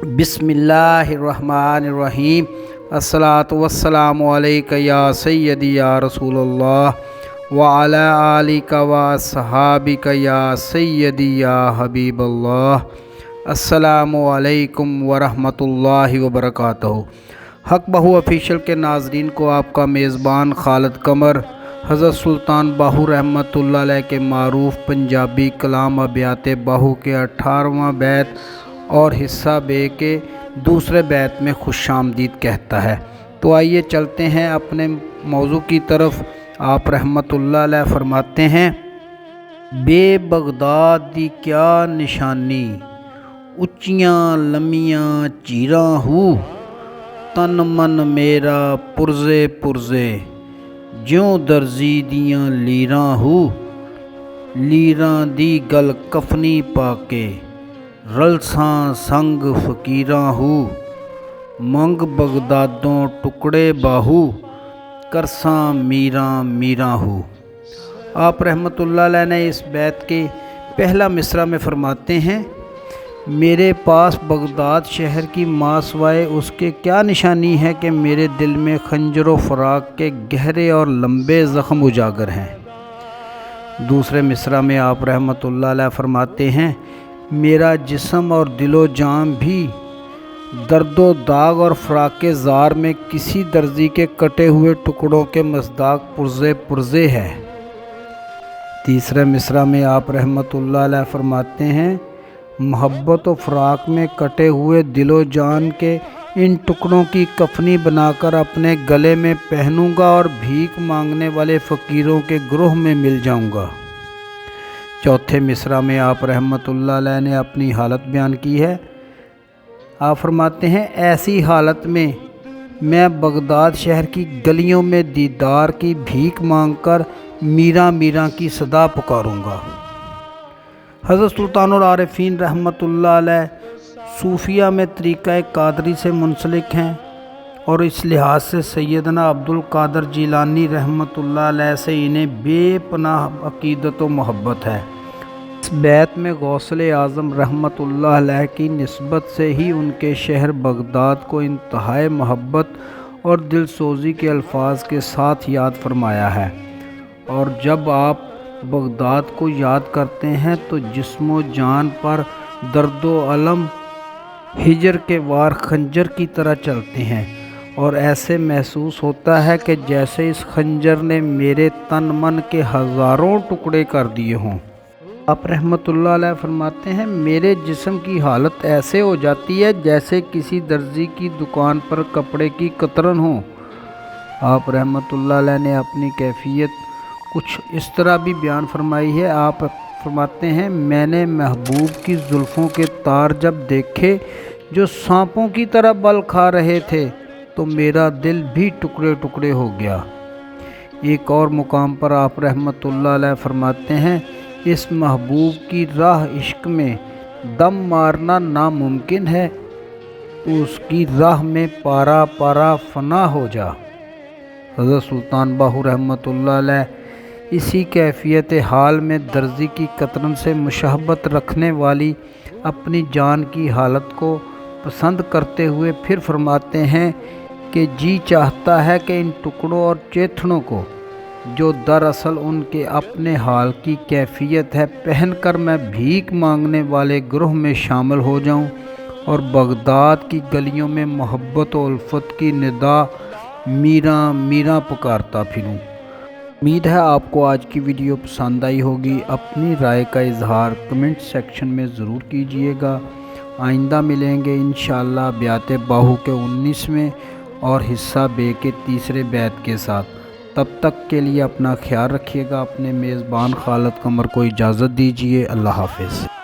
बिस्मिल्लाहिर्रहमानिर्रहीम। अस्सलातु वस्सलामु अलैका या सय्यदी या रसूल अल्लाह व अला आलिका व अस्हाबिका या सय्यदी या हबीब अल्लाह। अस्सलामु अलैकुम व रहमतुल्लाहि व बरकातहू। हक बहू ऑफिशियल के नाजरीन को आपका मेज़बान खालिद कमर हज़रत सुल्तान बाहू रहमतुल्लाह अलैह के मारूफ पंजाबी कलाम अबियात बाहू के 18वां बैत और हिस्सा बे के दूसरे बैत में खुशामदीद कहता है। तो आइए चलते हैं अपने मौजू की तरफ। आप रहमतुल्लाह अलैह फरमाते हैं, बे बगदाद दी क्या निशानी, उच्चियां लम्मियां चीरां हूँ, तन मन मेरा पुरजे पुरजे, ज्यों दर्जी दियां लीरां हूँ, लीरां दी गल कफनी पाके, रलसां संग फकीरां हूँ, मंग बगदादों टुकड़े बाहू, करसां मीरां मीरां हूँ। आप रहमतुल्लाह अलैह ने इस बैत के पहला मिसरा में फरमाते हैं, मेरे पास बगदाद शहर की मासवाए उसके क्या निशानी है कि मेरे दिल में खंजर फराक के गहरे और लंबे ज़ख्म उजागर हैं। दूसरे मिसरा में आप रहमतुल्लाह अलैह फरमाते हैं, मेरा जिस्म और दिलो जान भी दर्दो दाग और फराके ज़ार में किसी दर्जी के कटे हुए टुकड़ों के मसदाक पुरजे पुरजे है। तीसरे मिसरा में आप रहमतुल्लाह अलैह फरमाते हैं, मोहब्बत और फ़राक में कटे हुए दिलो जान के इन टुकड़ों की कफनी बनाकर अपने गले में पहनूंगा और भीख मांगने वाले फ़कीरों के ग्रोह में मिल जाऊंगा। चौथे मिसरा में आप रहमतुल्लाह अलैह ने अपनी हालत बयान की है। आप फरमाते हैं, ऐसी हालत में मैं बगदाद शहर की गलियों में दीदार की भीख मांगकर मीरा मीरा की सदा पुकारूंगा। हज़रत सुल्तानुल आरिफीन रहमतुल्लाह अलैह सूफिया में तरीक़ा कादरी से मुंसलिक हैं और इस लिहाज से सैयदना अब्दुल कादर जिलानी रहमतुल्लाह अलैह से इन्हें बेपनाह अक़ीदत व मोहब्बत है। इस बैत में गौसल आज़म रहमतुल्लाह अलैह की निस्बत से ही उनके शहर बगदाद को इंतहाई मोहब्बत और दिलसोज़ी के अल्फाज के साथ याद फरमाया है। और जब आप बगदाद को याद करते हैं तो जिस्मो जान पर दर्दो अलम हिजर के वार खंजर की तरह चलते हैं और ऐसे महसूस होता है कि जैसे इस खंजर ने मेरे तन मन के हज़ारों टुकड़े कर दिए हों। आप रहमतुल्लाह अलैह फरमाते हैं, मेरे जिस्म की हालत ऐसे हो जाती है जैसे किसी दर्जी की दुकान पर कपड़े की कतरन हो। आप रहमतुल्लाह अलैह ने अपनी कैफियत कुछ इस तरह भी बयान फरमाई है। आप फरमाते हैं, मैंने महबूब की जुल्फ़ों के तार जब देखे जो सांपों की तरह बल खा रहे थे तो मेरा दिल भी टुकड़े टुकड़े हो गया। एक और मुकाम पर आप रहमतुल्लाह अलैह फरमाते हैं, इस महबूब की राह इश्क में दम मारना नामुमकिन है, तो उसकी राह में पारा पारा फना हो जा। हज़रत सुल्तान बाहू रहमतुल्लाह अलैह इसी कैफियत हाल में दर्जी की कतरन से मुशहबत रखने वाली अपनी जान की हालत को पसंद करते हुए फिर फरमाते हैं कि जी चाहता है कि इन टुकड़ों और चेथड़ों को, जो दरअसल उनके अपने हाल की कैफियत है, पहनकर मैं भीख मांगने वाले ग्रोह में शामिल हो जाऊं और बगदाद की गलियों में मोहब्बत और उल्फत की निदा मीरा मीरा पुकारता फिरूं। उम्मीद है आपको आज की वीडियो पसंद आई होगी। अपनी राय का इजहार कमेंट सेक्शन में ज़रूर कीजिएगा। आइंदा मिलेंगे इंशाअल्लाह अबियात बाहू के 19वें और हिस्सा बे के तीसरे बैत के साथ। तब तक के लिए अपना ख्याल रखिएगा। अपने मेज़बान खालिद कमर को इजाज़त दीजिए। अल्लाह हाफ़िज़।